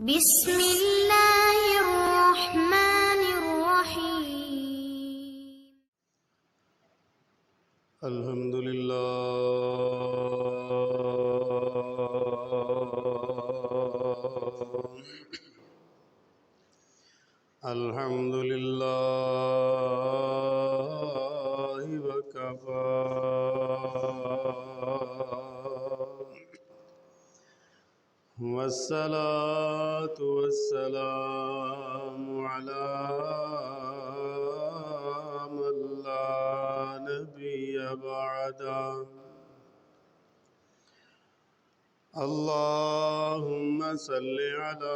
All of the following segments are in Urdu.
بسم اللہ الرحمن الرحیم الحمد للہ الحمد للہ وکفی والصلاة والسلام علی من لا نبی بعدہ اللہم صل علی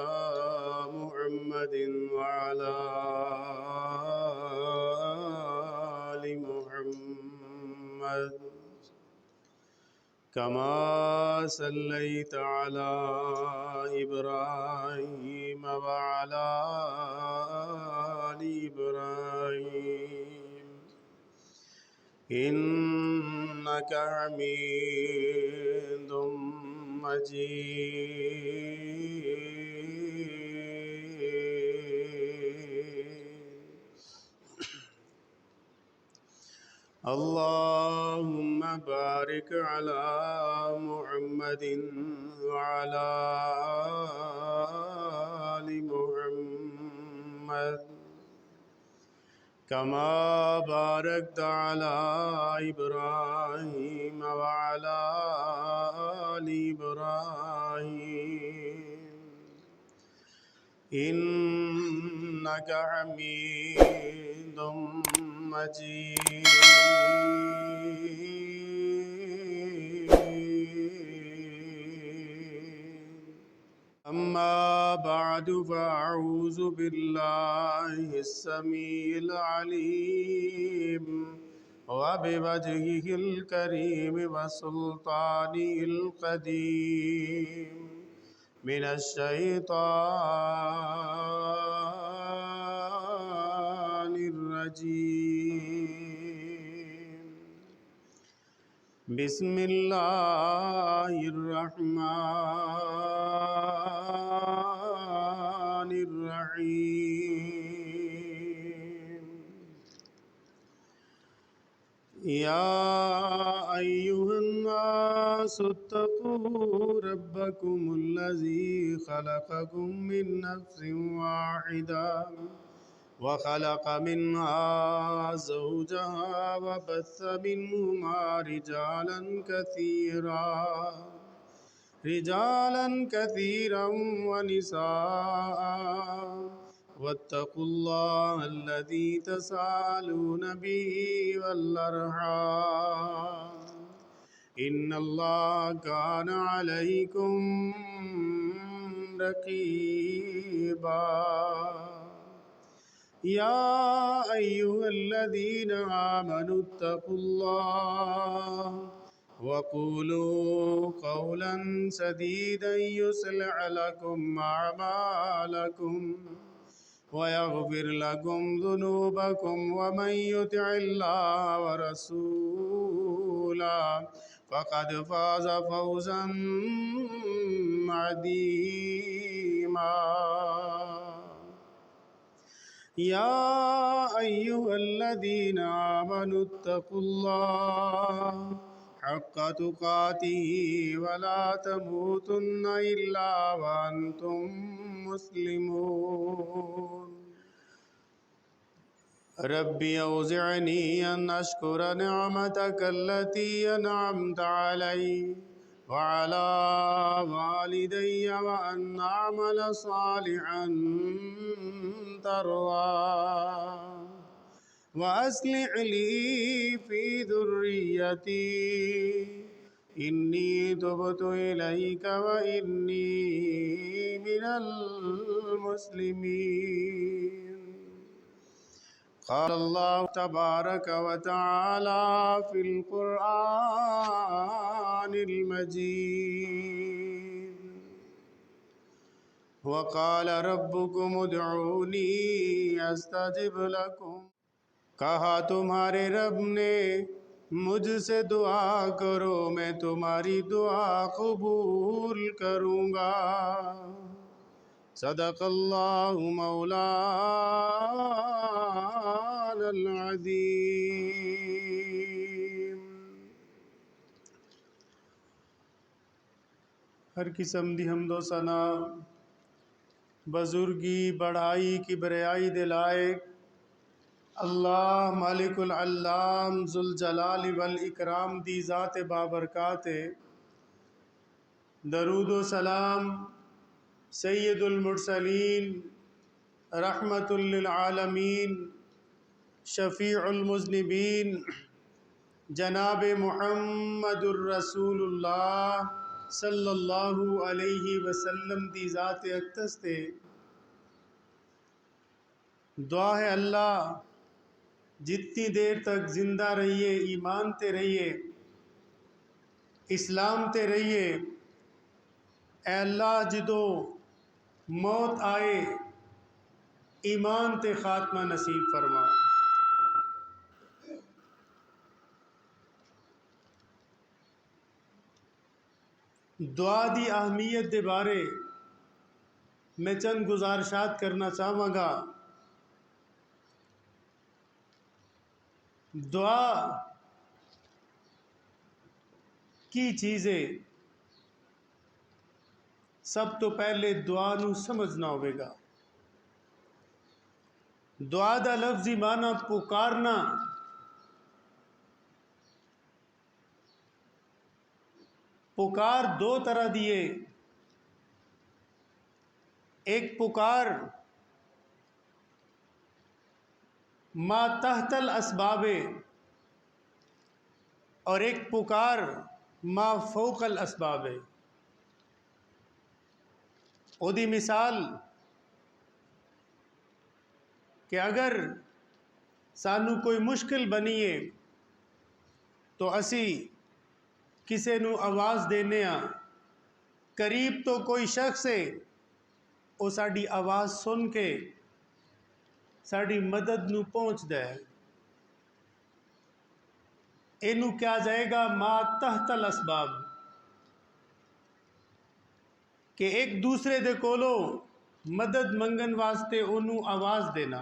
محمد وعلی آل محمد كما صليت على إبراهيم وعلى آل إبراهيم إنك حميد مجيد اللهم بارك على محمد وعلى آل محمد كما باركت على إبراهيم وعلى آل إبراهيم إنك حميد مجيد أما بعد فأعوذ بالله السميع العليم وبوجهه الكريم وسلطانه القديم من الشيطان الرجيم بسم الله الرحمن الرحيم يا أيها الناس اتقوا ربكم الذي خلقكم من نفس واحدة وخلق منها زوجها وبث منهما رجالا كثيرا ونساء واتقوا الله الذي تساءلون به والأرحام إن الله كان عليكم رقيبا يا أيها الذين آمنوا اتقوا الله وقولوا قولا سديدا يصلح لكم أعمالكم ويغفر لكم ذنوبكم ومن يطع الله ورسوله فقد فاز فوزا عظيما يا أيها الذين آمنوا اتقوا الله حق تقاته ولا تموتن إلا وأنتم مسلمون ربي أوزعني أن أشكر نعمتك التي أنعمت علي وعلى والدي وأن أعمل صالحا ترضاه وأصلح لي في ذريتي إني تبت إليك وإني من المسلمين قال الله تبارك وتعالى في القرآن المجيد وقال ربكم ادعوني استجب لكم کہا تمہارے رب نے مجھ سے دعا کرو میں تمہاری دعا قبول کروں گا صدق اللہ مولانا العظیم۔ ہر قسم دی حمد و ثنا بزرگی بڑھائی کی بریائی دلائق اللہ مالک العلام ذوالجلال والاکرام دی ذات بابرکات درود و سلام سید المرسلین رحمت للعالمین شفیع المذنبین جناب محمد الرسول اللہ صلی اللہ علیہ وسلم دی ذات اقدس تے دعا ہے اللہ جتنی دیر تک زندہ رہیے ایمان تے رہیے اسلام تے رہیے، اے اللہ جدو موت آئے ایمان تے خاتمہ نصیب فرما۔ دعا دی اہمیت دے بارے میں چند گزارشات کرنا چاہوں گا۔ دعا کی چیزیں سب تو پہلے دعا نو سمجھنا ہوئے گا۔ دعا دا لفظی معنی پکارنا، پکار دو طرح دیے، ایک پکار ما تحت الاسباب اور ایک پکار ما فوق الاسباب۔ او دی مثال کہ اگر سانو کوئی مشکل بنیے تو اسی کسے نو آواز دینے ہاں، قریب تو کوئی شخص ہے وہ ساڑی آواز سن کے ساڑی مدد نو پہنچ دے، اینو کیا جائے گا ما تحت الاسباب، کہ ایک دوسرے دے کولو مدد منگن واسطے انہوں آواز دینا،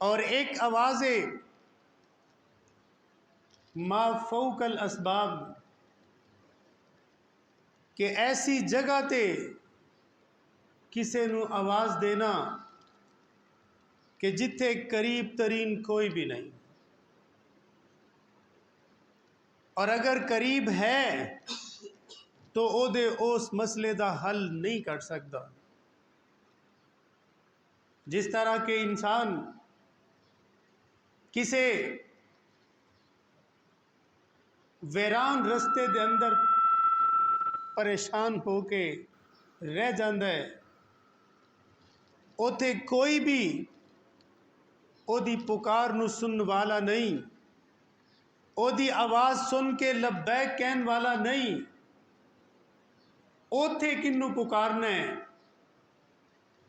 اور ایک آواز ہے ما فوق الاسباب، کہ ایسی جگہ تے کسے نو آواز دینا کہ جتھے قریب ترین کوئی بھی نہیں، اور اگر قریب ہے تو او دے اس مسئلے دا حل نہیں کر سکتا۔ جس طرح کہ انسان کسے ویران رستے دے اندر پریشان ہو کے رہ جاندہ ہے، اوتھے کوئی بھی او دی پکار نو سن والا نہیں، او دی آواز سن کے لبیک کہن والا نہیں، اوتھے کنو پکارنا ہے؟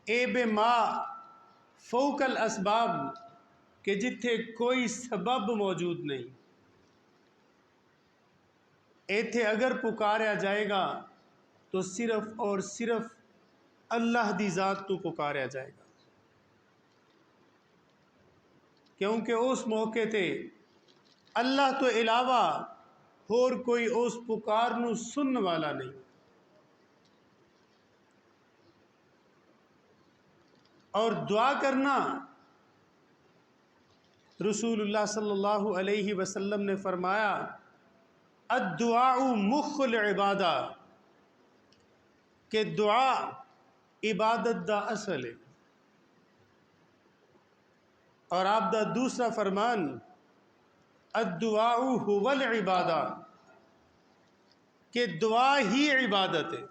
اے بے ما فوق الاسباب، کہ جتھے کوئی سبب موجود نہیں، ایتھے اگر پکاریا جائے گا تو صرف اور صرف اللہ دی ذات تو پکاریا جائے گا، کیونکہ اس موقع تے اللہ تو علاوہ اور کوئی اس پکار نو سنن والا نہیں۔ اور دعا کرنا، رسول اللہ صلی اللہ علیہ وسلم نے فرمایا الدعاء مخ العبادہ، کہ دعا عبادت دا اصل ہے۔ اور آپ دا دوسرا فرمان الدعاء هو العبادہ، کہ دعا ہی عبادت ہے۔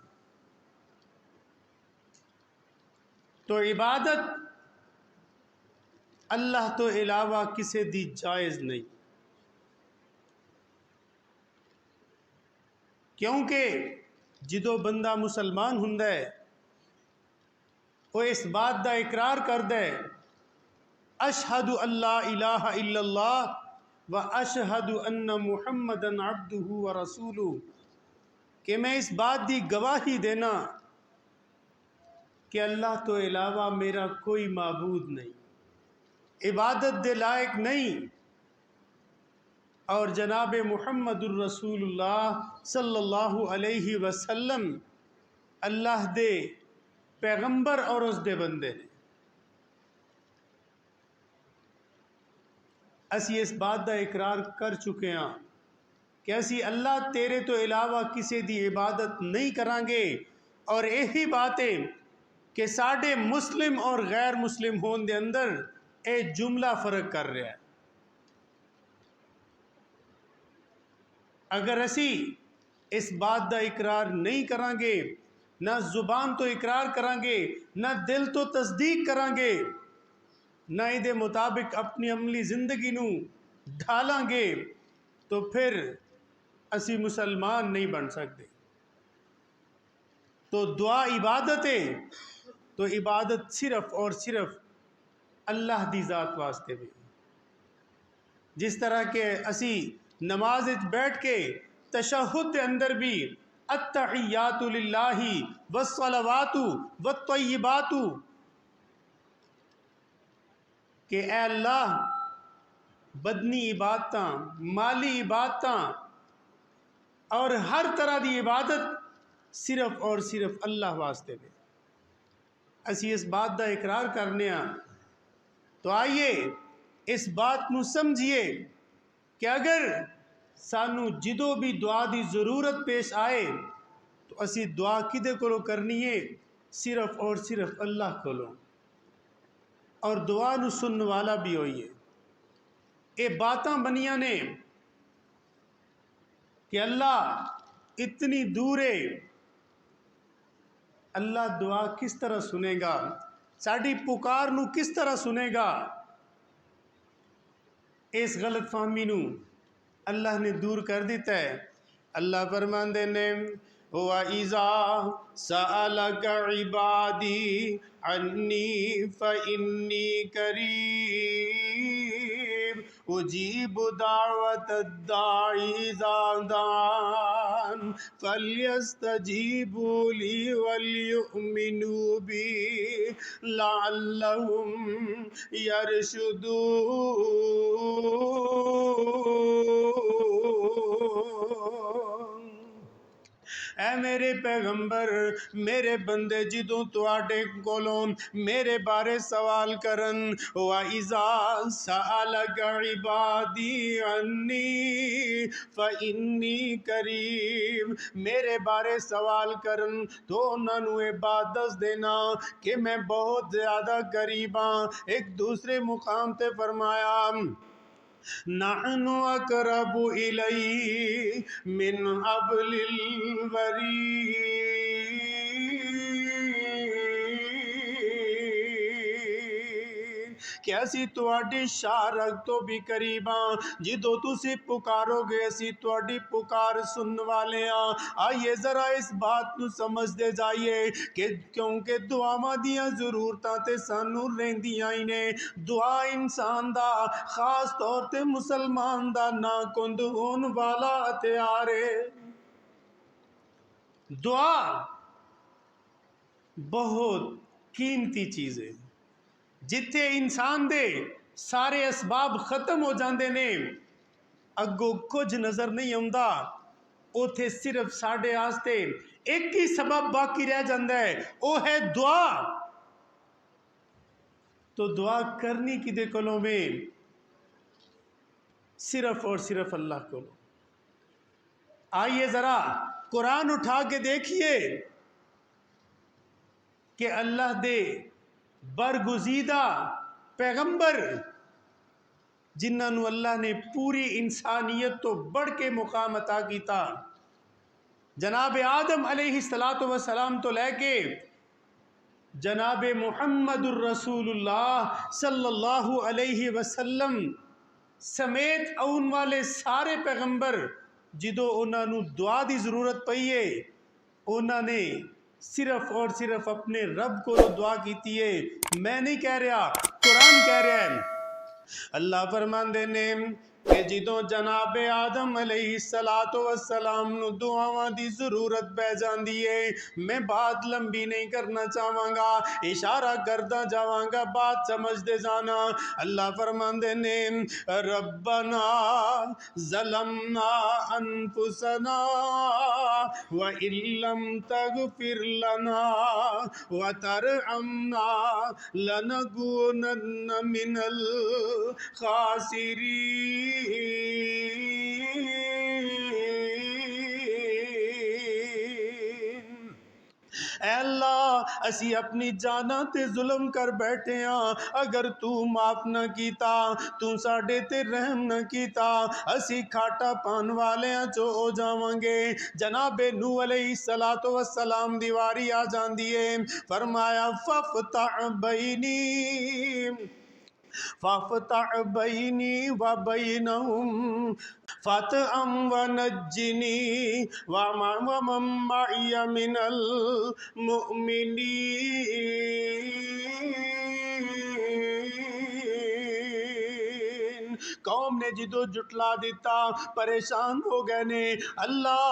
تو عبادت اللہ تو علاوہ کسے دی جائز نہیں، کیونکہ جدو بندہ مسلمان ہندہ ہے وہ اس بات دا اقرار کر دے اشہد اللہ الہ الا اللہ و اشہد ان محمدًا عبدہ و رسولہ، کہ میں اس بات دی گواہی دینا کہ اللہ تو علاوہ میرا کوئی معبود نہیں، عبادت دے لائق نہیں، اور جناب محمد الرسول اللہ صلی اللہ علیہ وسلم اللہ دے پیغمبر اور اس دے بندے نے۔ اسی اس بات دا اقرار کر چکے ہاں کہ اسی اللہ تیرے تو علاوہ کسی دی عبادت نہیں کران گے، اور یہی بات ہے کہ ساڈے مسلم اور غیر مسلم ہون دے اندر اے جملہ فرق کر رہا ہے۔ اگر اسی اس بات دا اقرار نہیں کران گے، نہ زبان تو اقرار کران گے، نہ دل تو تصدیق کران گے، نہ دے مطابق اپنی عملی زندگی نو ڈھالان گے، تو پھر اسی مسلمان نہیں بن سکتے۔ تو دعا عبادت ہے، تو عبادت صرف اور صرف اللہ دی ذات واسطے بھی۔ جس طرح کہ اسی نماز بیٹھ کے تشہد دے اندر بھی التحیات للہ والصلوات والطیبات، کہ اے اللہ بدنی عبادتاں، مالی عبادتاں اور ہر طرح دی عبادت صرف اور صرف اللہ واسطے میں۔ اسی اس بات دا اقرار کرنے ہاں، تو آئیے اس بات نو سمجھیے کہ اگر سانو جدو بھی دعا دی ضرورت پیش آئے تو اسی دعا کدے کولو کرنی ہے؟ صرف اور صرف اللہ کولو، اور دعا نو سننے والا بھی ہوئیے۔ اے باتاں بنیاں نے کہ اللہ اتنی دور ہے، اللہ دعا کس طرح سنے گا، ساڈی پکار نو کس طرح سنے گا؟ اس غلط فہمی نو اللہ نے دور کر دیتا ہے۔ اللہ فرماندے نے وَإِذَا سَأَلَكَ عِبَادِي عَنِّي فَإِنِّي قَرِيبٌ أُجِيبُ دَعْوَةَ الدَّاعِ إِذَا دَعَانِ فَلْيَسْتَجِيبُوا لِي وَلْيُؤْمِنُوا بِي لَعَلَّهُمْ يَرْشُدُونَ۔ اے میرے پیغمبر، میرے بندے جدوں تواڈے کولوں میرے بارے سوال کرن، وَإِذَا سَأَلَكَ عِبَادِي عَنِّي فَإِنِّي قَرِيبٌ، میرے بارے سوال کرن تو انہاں نوں اے بات دس دینا کہ میں بہت زیادہ قریب ہاں۔ ایک دوسرے مقام تے فرمایا نحن اقرب الیہ من حبل الورید، کہ اسی تواڈی شارک تو بھی قریب ہاں، جدو تسی پکارو گے اسی تواڈی پکار سن والے ہاں۔ آئیے ذرا اس بات نو سمجھ دے جائیے کہ کیونکہ دعاواں دیاں ضرورتاں تے سانو رہندیاں ہی نے۔ دعا انسان دا، خاص طور تے مسلمان دا نا کند ہون والا ہتھیار ہے۔ دعا بہت قیمتی چیز ہے۔ جتھے انسان دے سارے اسباب ختم ہو جاندے نے، اگوں کچھ نظر نہیں آوندا، اوتھے صرف ساڈے واسطے ایک ہی سبب باقی رہ جاندا ہے، وہ ہے دعا۔ تو دعا کرنی کدے کولوں میں؟ صرف اور صرف اللہ کو۔ آئیے ذرا قرآن اٹھا کے دیکھیے کہ اللہ دے برگزیدہ پیغمبر جنہاں نو اللہ نے پوری انسانیت تو بڑھ کے مقام عطا کیتا، جناب آدم علیہ السلام تو لے کے جناب محمد الرسول اللہ صلی اللہ علیہ وسلم سمیت اون والے سارے پیغمبر جدو انہاں نو دعا دی ضرورت پئی ہے، انہاں نے صرف اور صرف اپنے رب کو دعا کیتی ہے۔ میں نہیں کہہ رہا، قرآن کہہ رہا ہے۔ اللہ فرماندے نے کہ جدوں جناب آدم علیہ السلام نو دعاواں دی ضرورت پہ جاندی ہے، میں بات لمبی نہیں کرنا چاہواں گا، اشارہ کردا جاواں گا، بات سمجھ دے جانا۔ اللہ فرماندے نے ربنا ظلمنا انفسنا وَإِن لَّمْ تَغْفِرْ لَنَا وَتَرْحَمْنَا لَنَكُونَنَّ مِنَ الْخَاسِرِينَ۔ اے اللہ اسی اپنی جاناں تے ظلم کر بیٹھے ہاں، اگر تو معاف نہ کیتا، تو ساڈے تے رحم نہ کیتا، اسی کھاٹا پان والیاں چو ہو جاواں گے۔ جناب نوح علیہ السلام دی واری آ جاندی ہے، فرمایا فافتح بینی و بینہم فتحا ونجنی ومن معی من المؤمنین۔ قوم نے جدو جٹلا دیتا، پریشان ہو گئے نے، اللہ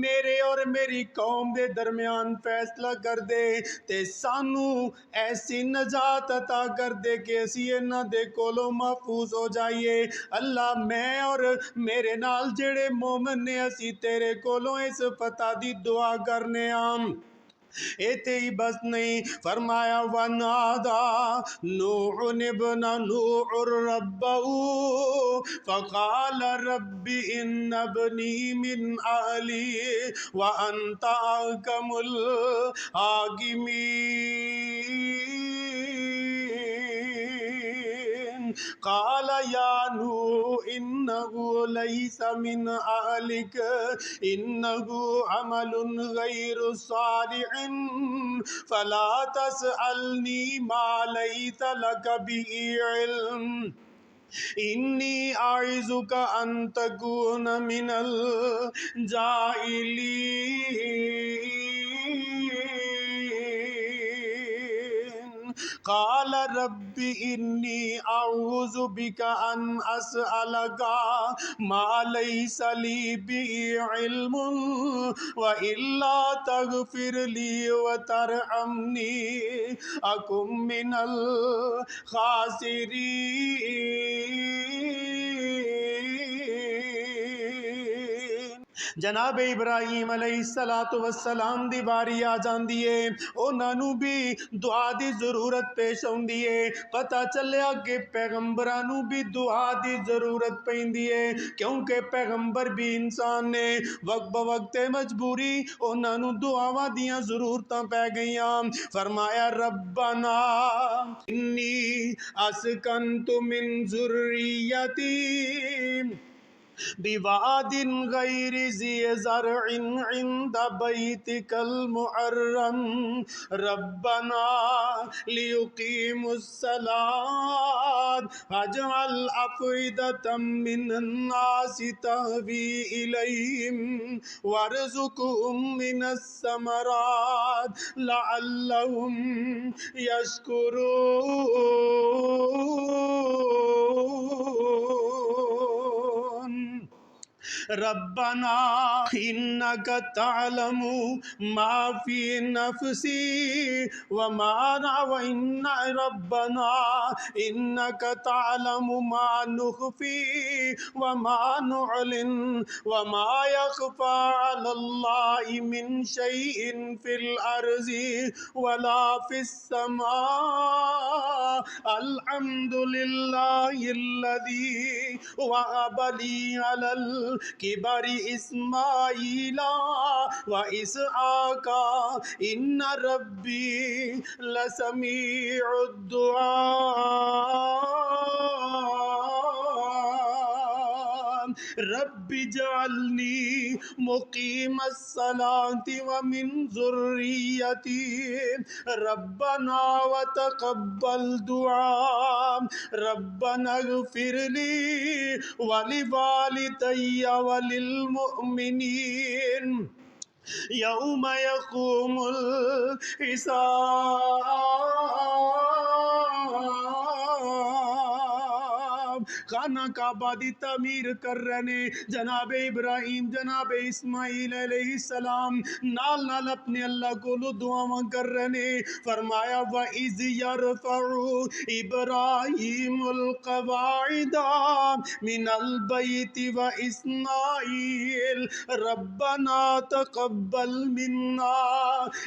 میرے اور میری قوم دے درمیان فیصلہ کر دے تے سانو ایسی نجات عطا کر دے کہ اسی انہاں دے کولوں محفوظ ہو جائیے۔ اللہ میں اور میرے نال جڑے مومن نے اسی تیرے کولوں اس فتح دی دعا کرنے ہم۔ ایتے ہی بس نہیں، فرمایا وَنَادَى نُوحٌ ابْنَ نُوحٍ رَبَّهُ فَقَالَ رَبِّ إِنَّ ابْنِي مِنْ أَهْلِي وَأَنْتَ أَحْكَمُ الْحَاكِمِينَ۔ قال يا نوح إنه ليس من أهلك إنه عمل غير صالح فلا تسألني ما ليس لك به علم إني أعظك أن تكون من الجاهلين۔ قال رب إني أعوذ بك أن أسألك ما ليس لي به علم وإلا تغفر لي وترحمني أكن من الخاسرين۔ جناب ابراہیم علیہ السلام دی باری آ جاندی ہے، انہاں نوں بھی دعا دی ضرورت پیش ہوندی ہے۔ پتہ چلیا کہ پیغمبراں نوں بھی دعا دی ضرورت پیندی ہے، کیونکہ پیغمبر بھی انسان نے، وقت بوقت مجبوری انہاں نوں دعاواں دیاں ضرورتاں پہ گئیاں۔ فرمایا ربنا انی اسکنت من ذریتی بواد غیر ذی زرع عند بیتک المحرم ربنا لیقیموا الصلاة فاجعل افئدة من الناس تهوی الیہم وارزقهم من الثمرات لعلهم یشکرون۔ ربنا انک تعلم ما فی نفسی ربنا انک تعلم ما نخفی وما نعلن وما يخفى على الله من شيء في الارض ولا في السماء الحمد لله الذي وهب لي على الكبر اسماعیل واسحاق ان ربی لسمیع الدعاء رب اجعلنی مقیم الصلاة ومن ذریتی ربنا وتقبل دعاء ربنا اغفر لی ولوالدی وللمؤمنین یوم یقوم الحساب۔ خانہ کعبہ دی تعمیر کر رہے نے جناب ابراہیم جناب اسماعیل علیہ السلام نال نال اپنے اللہ کو دعاواں کر رہے نے فرمایا وَإِذْ يَرْفَعُ إِبْرَاهِيمُ الْقَوَاعِدَ مِنَ الْبَيْتِ وَإِسْمَاعِيلُ رَبَّنَا تَقَبَّلْ مِنَّا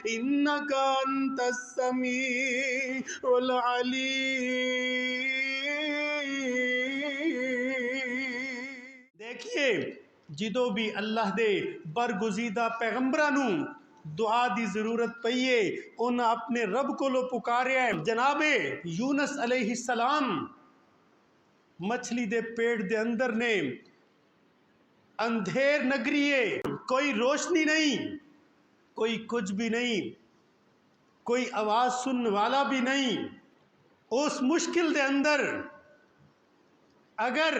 إِنَّكَ أَنْتَ السَّمِيعُ الْعَلِيمُ۔ دیکھیے جدو بھی اللہ دے برگزیدہ پیغمبرانوں دعا دی ضرورت پئیے انہاں اپنے رب کو لو پکاریا ہے۔ جناب یونس علیہ السلام مچھلی دے پیٹ دے اندر نے اندھیر نگری ہے، کوئی روشنی نہیں، کوئی کچھ بھی نہیں، کوئی آواز سننے والا بھی نہیں، اس مشکل دے اندر اگر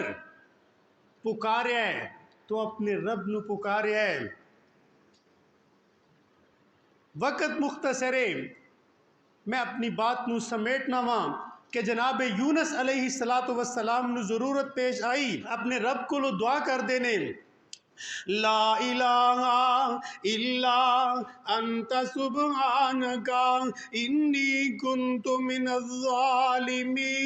پکاریا ہے تو اپنے رب نو پکاریا ہے۔ وقت مختصر ہے، میں اپنی بات نو سمیٹنا وا کہ جناب یونس علیہ السلام نو ضرورت پیش آئی اپنے رب کو لو دعا کر دینے لا الہ الا انت سبحانک انی کنت من الظالمین۔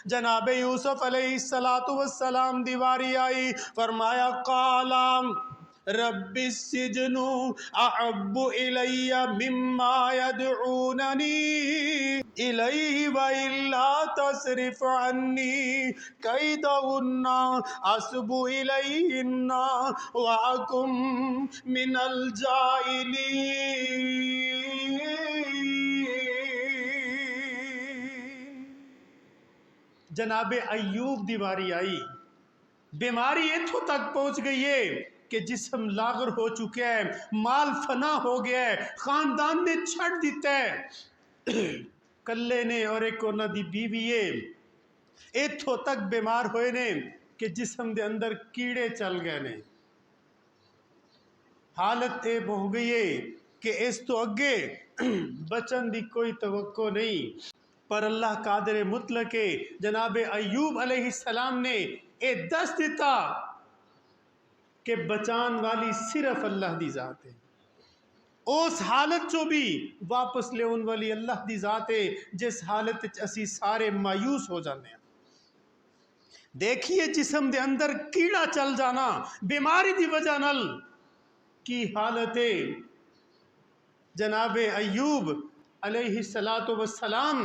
جناب یوسف علیہ السلام دیواری آئی فرمایا قال رب السجن احب الی مما یدعوننی الیہ والا تصرف عنی کیدہن اصب الیہن واکن من الجاہلین۔ جناب ایوب دیواری آئی، بیماری اتھوں تک پہنچ گئی ہے کہ جسم لاغر ہو چکا ہے، مال فنا ہو گیا ہے، خاندان نے چھڑ دیتا ہے، کلے نے اور ایک انہاں دی بیوی ہے، اتھوں تک بیمار ہوئے نے کہ جسم دے اندر کیڑے چل گئے نے، حالت تے ہو گئی ہے کہ اس تو اگے بچن دی کوئی توقع نہیں، پر اللہ قادر مطلق ہے۔ جناب ایوب علیہ السلام نے اے دس دیتا کہ بچان والی صرف اللہ دی ذات ہے، اس حالت چو بھی واپس لے ان والی اللہ دی ذات ہے جس حالت اسی سارے مایوس ہو جانے ہیں۔ دیکھیے جسم دے اندر کیڑا چل جانا بیماری دی وجہ نال کی حالت ہے۔ جناب ایوب علیہ السلام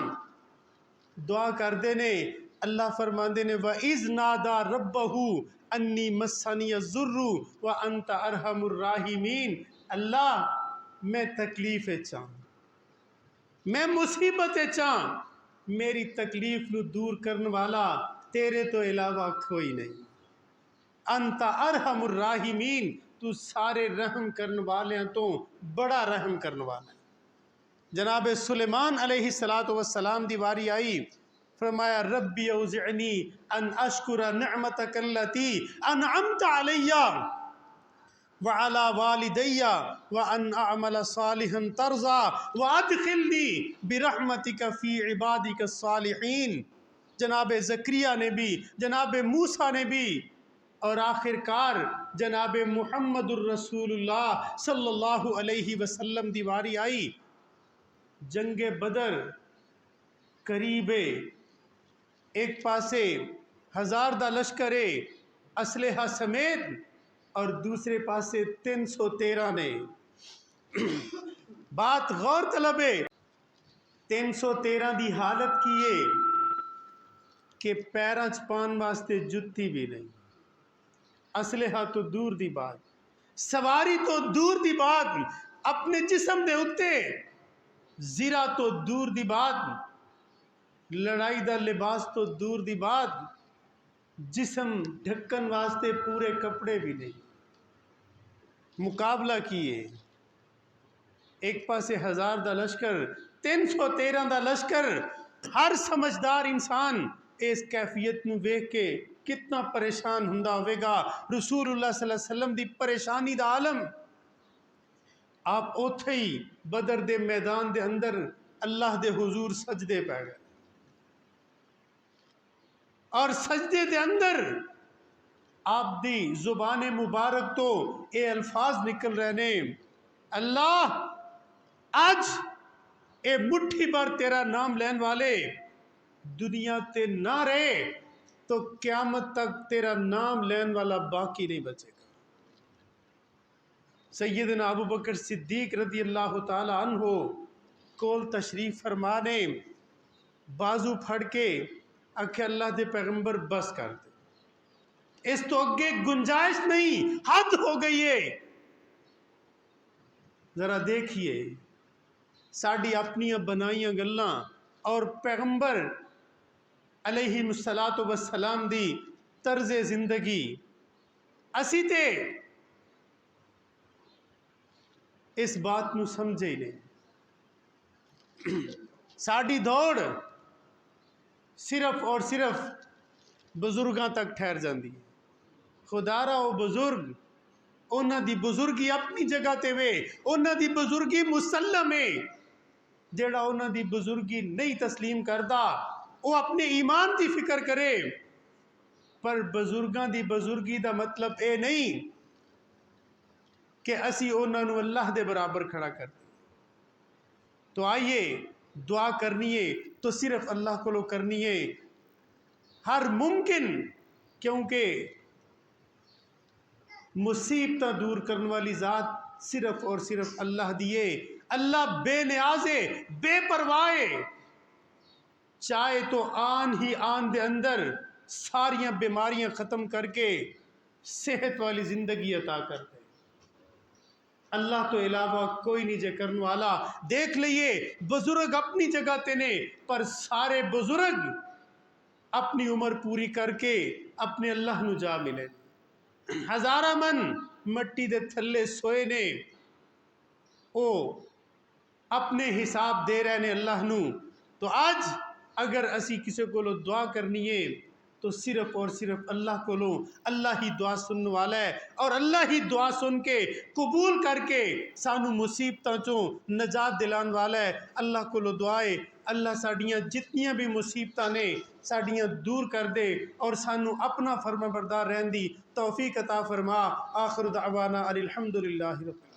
دعا کر دینے اللہ فرمان دینے وَإِذْ نَادَى رَبَّهُ أَنِّي مَسَّنِيَ الضُّرُّ وَأَنْتَ أَرْحَمُ الراحمین۔ اللہ میں تکلیف چاہاں، میں مصیبت چاہاں، میری تکلیف نو دور کرنے والا تیرے تو علاوہ کوئی نہیں، انت ارحم الراحمین، تو سارے رحم کرنے والے ہیں تو بڑا رحم کرنے والا ہے۔ جناب سلیمان علیہ السلام دیواری آئی فرمایا ربی اوزعنی ان اشکر نعمتک اللتی انعمت علی وعلی والدی وان اعمل صالحا ترضا وادخلنی برحمتک فی عبادک الصالحین۔ جناب زکریا نے بھی، جناب موسیٰ نے بھی، اور آخر کار جناب محمد الرسول اللہ صلی اللہ علیہ وسلم دیواری آئی جنگ بدر قریبے، ایک پاسے 1000 دا لشکر اسلحہ سمیت اور دوسرے پاسے 313 نے۔ بات غور طلب ہے، 313 دی حالت کی ہے کہ پیراں چ پان واسطے جتی بھی نہیں، اسلحہ تو دور دی بات، سواری تو دور دی بات، اپنے جسم دے اتے زیرہ تو دور دی بات، لڑائی دا لباس تو دور دی بات، جسم ڈھکن واسطے پورے کپڑے بھی نہیں، مقابلہ کیے ایک پاسے 1000 دا لشکر 313 دا لشکر۔ ہر سمجھدار انسان اس کیفیت نو ویکھ کے کتنا پریشان ہوندا ہوئے گا۔ رسول اللہ صلی اللہ علیہ وسلم دی پریشانی دا عالم آپ اوتھے ہی بدر دے میدان دے اندر اللہ دے حضور سجدے پہ گئے، اور سجدے دے اندر آپ دی زبان مبارک تو اے الفاظ نکل رہے نے، اللہ آج اے مٹھی بھر تیرا نام لین والے دنیا تے نہ رہے تو قیامت تک تیرا نام لین والا باقی نہیں بچے گا۔ سیدنا ابو بکر صدیق رضی اللہ تعالی عنہ کول تشریف فرمانے، بازو پھڑ کے آکھے اللہ دے پیغمبر بس کر دے، اس تو اگے گنجائش نہیں، حد ہو گئی ہے۔ ذرا دیکھیے ساڑی اپنیاں بنائیاں گلاں اور پیغمبر علیہ السلام دی طرز زندگی اسی تے اس بات نو سمجھے ہی نہیں۔ ساڑی دوڑ صرف اور صرف بزرگاں تک ٹھہر جاندی ہے۔ خدا را او بزرگ انہاں دی بزرگی اپنی جگہ تے وے، انہاں دی بزرگی مسلم ہے۔ جیڑا انہاں دی بزرگی نہیں تسلیم کردا وہ اپنے ایمان دی فکر کرے، پر بزرگاں دی بزرگی دا مطلب اے نہیں کہ اسی انہاں نو اللہ دے برابر کھڑا کر دیں۔ تو آئیے دعا کرنی ہے تو صرف اللہ کو لو کرنی ہے ہر ممکن، کیونکہ مصیبتہ دور کرنے والی ذات صرف اور صرف اللہ دیے۔ اللہ بے نیازے، بے پروائے، چاہے تو آن ہی آن دے اندر ساریاں بیماریاں ختم کر کے صحت والی زندگی عطا کر دے۔ اللہ تو علاوہ کوئی نہیں جے کرنے والا۔ دیکھ لئیے بزرگ اپنی جگہ تے نے، پر سارے بزرگ اپنی عمر پوری کر کے اپنے اللہ نو جا ملے۔ ہزارہ من مٹی دے تھلے سوئے نے، او اپنے حساب دے رہے نے اللہ نو۔ تو آج اگر اسی کسی کو لو دعا کرنی ہے تو صرف اور صرف اللہ کو لو، اللہ ہی دعا سننے والا ہے، اور اللہ ہی دعا سن کے قبول کر کے سانو مصیبتاں چوں نجات دلان والا ہے۔ اللہ کو لو دعائے اللہ ساڑیاں جتنیاں بھی مصیبتاں نے ساڑیاں دور کر دے، اور سانو اپنا فرما بردار رہن دی توفیق عطا فرما۔ آخر دعوانا الحمدللہ رب العالمین۔